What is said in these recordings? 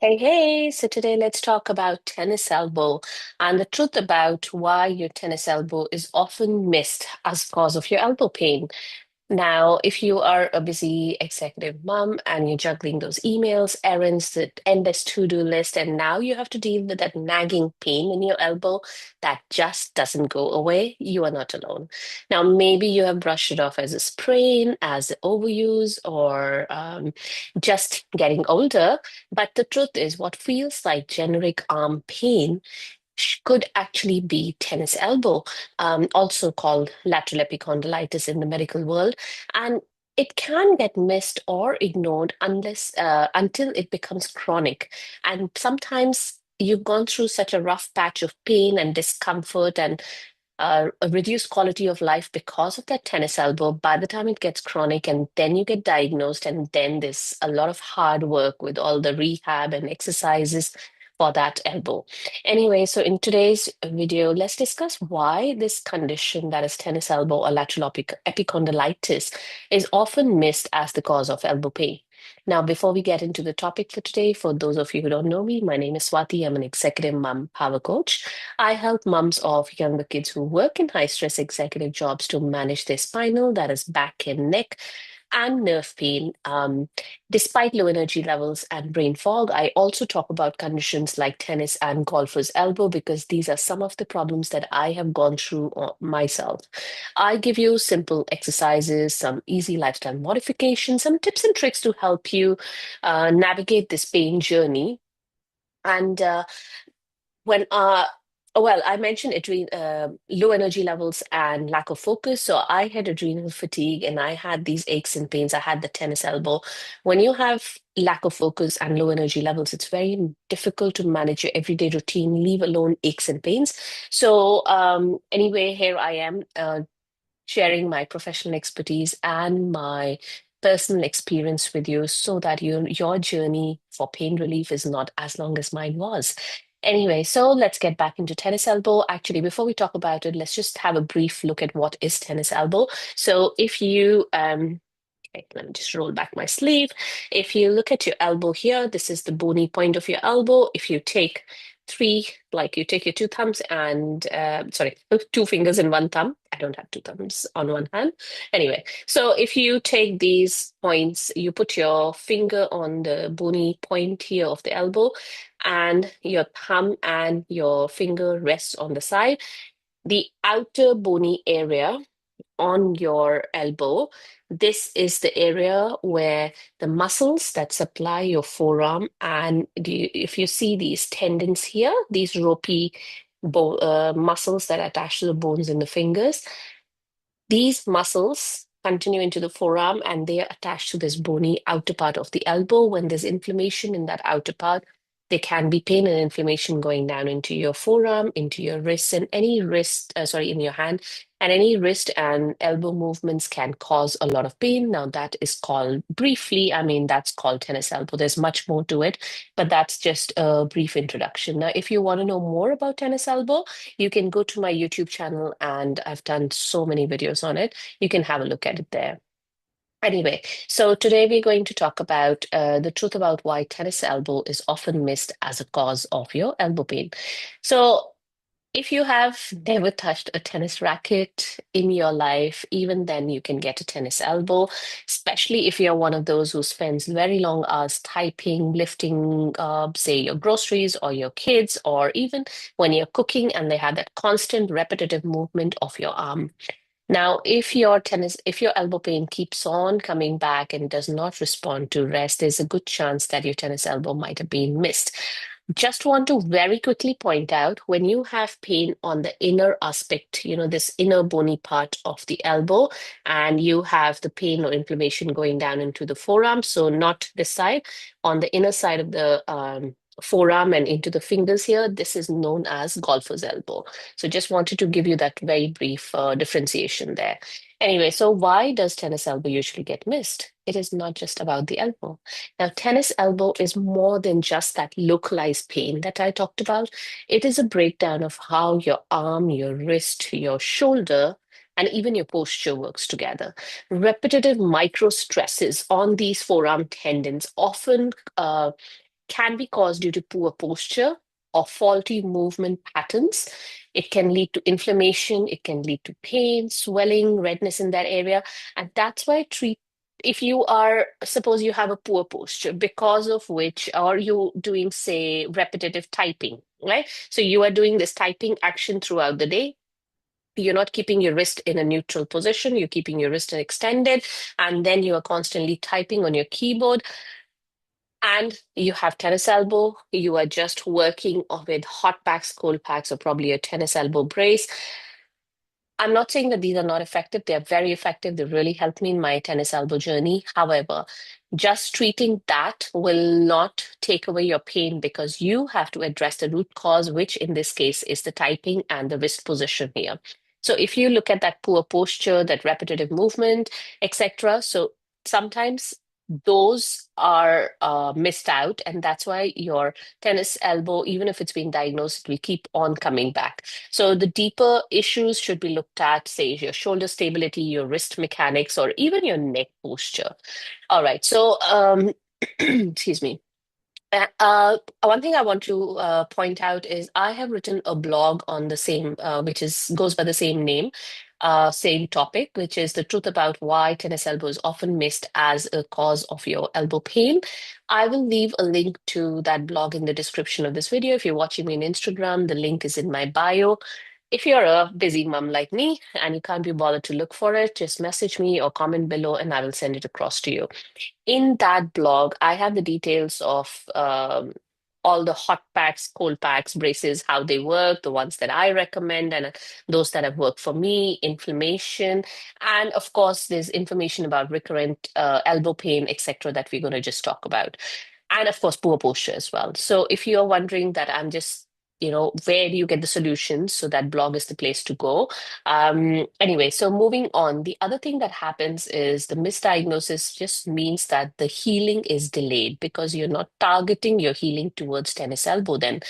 Hey, hey. So today let's talk about tennis elbow and the truth about why your tennis elbow is often missed as cause of your elbow pain. Now, if you are a busy executive mom and you're juggling those emails, errands, the endless to-do list, and now you have to deal with that nagging pain in your elbow that just doesn't go away, you are not alone. Now, maybe you have brushed it off as a sprain, as overuse, or just getting older. But the truth is, what feels like generic arm pain could actually be tennis elbow, also called lateral epicondylitis in the medical world. And it can get missed or ignored until it becomes chronic. And sometimes you've gone through such a rough patch of pain and discomfort and a reduced quality of life because of that tennis elbow. By the time it gets chronic and then you get diagnosed, and then there's a lot of hard work with all the rehab and exercises for that elbow. Anyway, so in today's video, let's discuss why this condition, that is tennis elbow or lateral epicondylitis, is often missed as the cause of elbow pain. Now, before we get into the topic for today, for those of you who don't know me, my name is Swati. I'm an executive mom power coach. I help moms of younger kids who work in high stress executive jobs to manage their spinal, that is back and neck, and nerve pain. Despite low energy levels and brain fog, I also talk about conditions like tennis and golfer's elbow because these are some of the problems that I have gone through myself. I give you simple exercises, some easy lifestyle modifications, some tips and tricks to help you navigate this pain journey. And when well, I mentioned low energy levels and lack of focus. So I had adrenal fatigue and I had these aches and pains. I had the tennis elbow. When you have lack of focus and low energy levels, it's very difficult to manage your everyday routine, leave alone aches and pains. So anyway, here I am sharing my professional expertise and my personal experience with you so that your journey for pain relief is not as long as mine was. Anyway, so let's get back into tennis elbow. Actually, before we talk about it, let's just have a brief look at what is tennis elbow. So if you okay, let me just roll back my sleeve. If you look at your elbow here, this is the bony point of your elbow. If you take three, like you take your two thumbs and, sorry, two fingers and one thumb. I don't have two thumbs on one hand. Anyway, so if you take these points, you put your finger on the bony point here of the elbow, and your thumb and your finger rests on the side. The outer bony area on your elbow, this is the area where the muscles that supply your forearm, and if you see these tendons here, these ropey muscles that attach to the bones in the fingers, these muscles continue into the forearm and they are attached to this bony outer part of the elbow. When there's inflammation in that outer part, there can be pain and inflammation going down into your forearm, into your wrists, and any in your hand, and any wrist and elbow movements can cause a lot of pain. Now, that is called briefly, I mean, that's called tennis elbow. There's much more to it, but that's just a brief introduction. Now, if you want to know more about tennis elbow, you can go to my YouTube channel and I've done so many videos on it. You can have a look at it there. Anyway, so today we're going to talk about the truth about why tennis elbow is often missed as a cause of your elbow pain. So, if you have never touched a tennis racket in your life, even then you can get a tennis elbow, especially if you're one of those who spends very long hours typing, lifting, say, your groceries or your kids, or even when you're cooking and they have that constant repetitive movement of your arm. Now, if your elbow pain keeps on coming back and does not respond to rest, there's a good chance that your tennis elbow might have been missed. Just want to very quickly point out when you have pain on the inner aspect, this inner bony part of the elbow, and you have the pain or inflammation going down into the forearm, so not this side, on the inner side of the forearm and into the fingers here, this is known as golfer's elbow. So just wanted to give you that very brief differentiation there. Anyway, so why does tennis elbow usually get missed? It is not just about the elbow. Now, tennis elbow is more than just that localized pain that I talked about. It is a breakdown of how your arm, your wrist, your shoulder, and even your posture works together. Repetitive micro stresses on these forearm tendons often can be caused due to poor posture or faulty movement patterns. It can lead to inflammation, it can lead to pain, swelling, redness in that area. And that's why treat if you are, suppose you have a poor posture because of which, or you doing, say, repetitive typing, right? So you are doing this typing action throughout the day. You're not keeping your wrist in a neutral position, you're keeping your wrist extended, and then you are constantly typing on your keyboard, and you have tennis elbow, you are just working with hot packs, cold packs, or probably a tennis elbow brace. I'm not saying that these are not effective. They're very effective. They really helped me in my tennis elbow journey. However, just treating that will not take away your pain because you have to address the root cause, which in this case is the typing and the wrist position here. So if you look at that poor posture, that repetitive movement, etc., so sometimes those are missed out, and that's why your tennis elbow, even if it's been diagnosed, it will keep on coming back. So the deeper issues should be looked at, say your shoulder stability, your wrist mechanics, or even your neck posture. All right. So, excuse me. One thing I want to point out is I have written a blog on the same, which is goes by the same name, same topic, which is the truth about why tennis elbow is often missed as a cause of your elbow pain. I will leave a link to that blog in the description of this video. If you're watching me on Instagram, the link is in my bio. If you're a busy mom like me and you can't be bothered to look for it, just message me or comment below and I will send it across to you. In that blog, I have the details of all the hot packs, cold packs, braces, how they work, the ones that I recommend, and those that have worked for me, inflammation. And of course, there's information about recurrent elbow pain, etc., that we're going to just talk about. And of course, poor posture as well. So if you're wondering that I'm just, where do you get the solutions? So that blog is the place to go. Anyway, so moving on, the other thing that happens is the misdiagnosis just means that the healing is delayed because you're not targeting your healing towards tennis elbow then.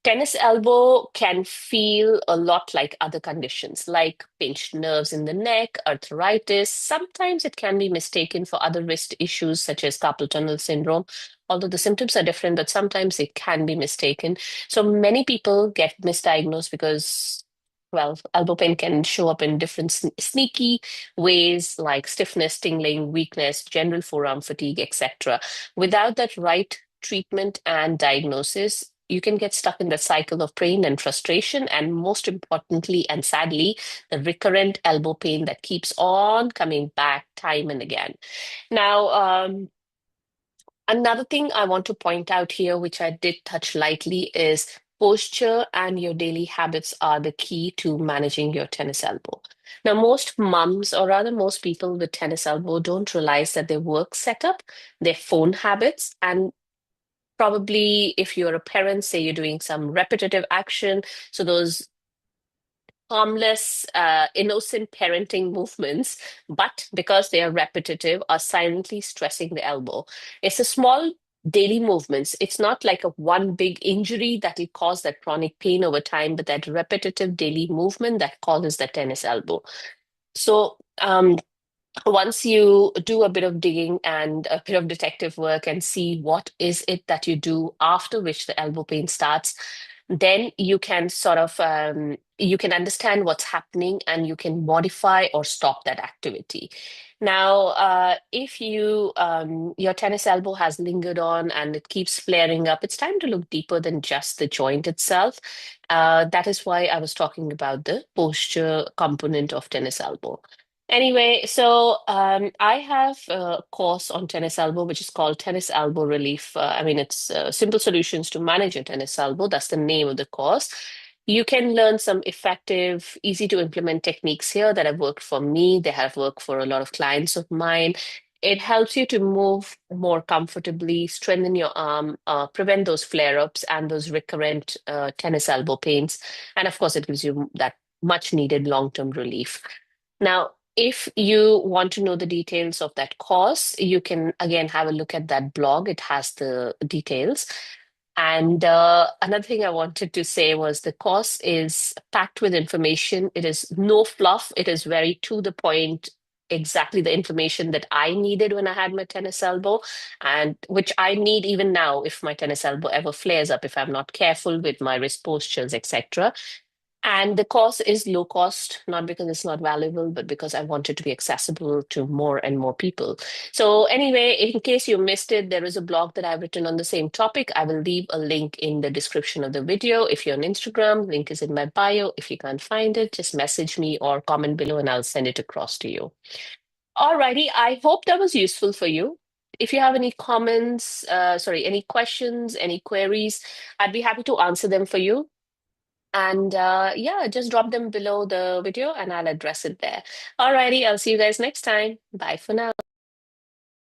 Tennis elbow can feel a lot like other conditions, like pinched nerves in the neck, arthritis. Sometimes it can be mistaken for other wrist issues such as carpal tunnel syndrome. Although the symptoms are different, but sometimes it can be mistaken. So many people get misdiagnosed because, well, elbow pain can show up in different sneaky ways like stiffness, tingling, weakness, general forearm fatigue, etc. Without that right treatment and diagnosis, you can get stuck in the cycle of pain and frustration, and most importantly and sadly, the recurrent elbow pain that keeps on coming back time and again. Now, another thing I want to point out here, which I did touch lightly, is posture and your daily habits are the key to managing your tennis elbow. Now, most mums, or rather most people with tennis elbow, don't realize that their work setup, their phone habits, and probably if you're a parent, say you're doing some repetitive action, so those harmless, innocent parenting movements, but because they are repetitive, are silently stressing the elbow. It's a small daily movements. It's not like a one big injury that will cause that chronic pain over time, but that repetitive daily movement that causes the tennis elbow. So, once you do a bit of digging and a bit of detective work and see what is it that you do after which the elbow pain starts, then you can sort of you can understand what's happening and you can modify or stop that activity. Now, if your tennis elbow has lingered on and it keeps flaring up, it's time to look deeper than just the joint itself. That is why I was talking about the posture component of tennis elbow. Anyway, so I have a course on tennis elbow, which is called Tennis Elbow Relief. I mean, it's simple solutions to manage your tennis elbow. That's the name of the course. You can learn some effective, easy to implement techniques here that have worked for me. They have worked for a lot of clients of mine. It helps you to move more comfortably, strengthen your arm, prevent those flare-ups and those recurrent tennis elbow pains. And of course, it gives you that much needed long-term relief. Now, if you want to know the details of that course, you can again have a look at that blog. It has the details. And another thing I wanted to say was the course is packed with information. It is no fluff. It is very to the point, exactly the information that I needed when I had my tennis elbow, and which I need even now if my tennis elbow ever flares up, if I'm not careful with my wrist postures, etc. And the cost is low cost, not because it's not valuable, but because I want it to be accessible to more and more people. So, anyway, in case you missed it, there is a blog that I've written on the same topic. I will leave a link in the description of the video. If you're on Instagram, link is in my bio. If you can't find it, just message me or comment below and I'll send it across to you. Alrighty, I hope that was useful for you. If you have any comments, any questions, any queries, I'd be happy to answer them for you. And yeah, just drop them below the video and I'll address it there. Alrighty, I'll see you guys next time. Bye for now.